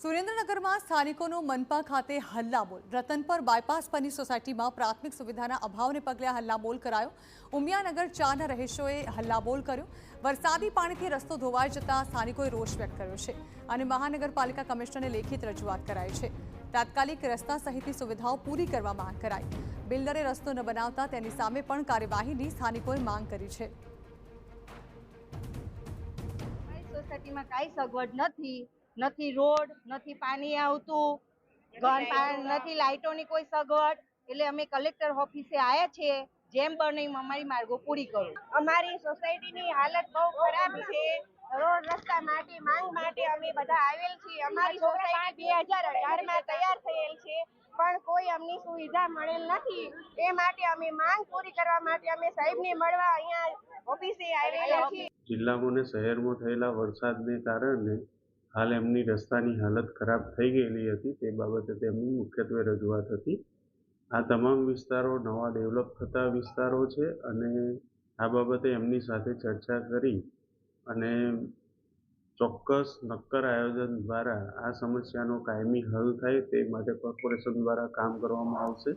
સુરેન્દ્રનગરમાં સ્થાનિકોનો મનપા ખાતે હલ્લાબોલ। રતનપર બાયપાસ પરની સોસાયટીમાં પ્રાથમિક સુવિધાના અભાવને પગલે હલ્લાબોલ કરાયો। ઉમિયાનગર 4ના રહીશોએ હલ્લાબોલ કર્યો। વરસાદી પાણીથી રસ્તો ધોવાઈ જતા સ્થાનિકોએ રોષ વ્યક્ત કર્યો છે અને મહાનગરપાલિકા કમિશનરને લેખિત રજૂઆત કરાઈ છે। તાત્કાલિક રસ્તા સહિતની સુવિધાઓ પૂરી કરવા માંગ કરાઈ। બિલ્ડરે રસ્તો ન બનાવતા તેની સામે પણ કાર્યવાહીની સ્થાનિકોએ માંગ કરી છે। સોસાયટીમાં કાંઈ સગવડ નથી, નથી રોડ, નથી પાણી આવતું, નથી લાઇટોની કોઈ સગવડ। એટલે અમે કલેક્ટર ઓફિસે આવ્યા છીએ, જેમ બને એમ અમારી માંગો પૂરી કરો। અમારી સોસાયટીની હાલત બહુ ખરાબ છે। રોડ રસ્તા માટે માંગ માટે અમે બધા આવેલ છીએ। અમારી સોસાયટી 2018માં તૈયાર થયેલ છે, પણ કોઈ અમને સુવિધા મળેલ નથી। એ માટે અમે માંગ પૂરી કરવા માટે અમે સાહેબને મળવા અહીંયા ઓફિસે આવેલા છીએ। જિલ્લામાં અને શહેરમાં થયેલા વરસાદને કારણે હાલ એમની રસ્તાની હાલત ખરાબ થઈ ગયેલી હતી, તે બાબતે તેમની મુખ્યત્વે રજૂઆત હતી। આ તમામ વિસ્તારો નવા ડેવલપ થતા વિસ્તારો છે અને આ બાબતે એમની સાથે ચર્ચા કરી અને ચોક્કસ નક્કર આયોજન દ્વારા આ સમસ્યાનો કાયમી હલ થાય તે માટે કોર્પોરેશન દ્વારા કામ કરવામાં આવશે।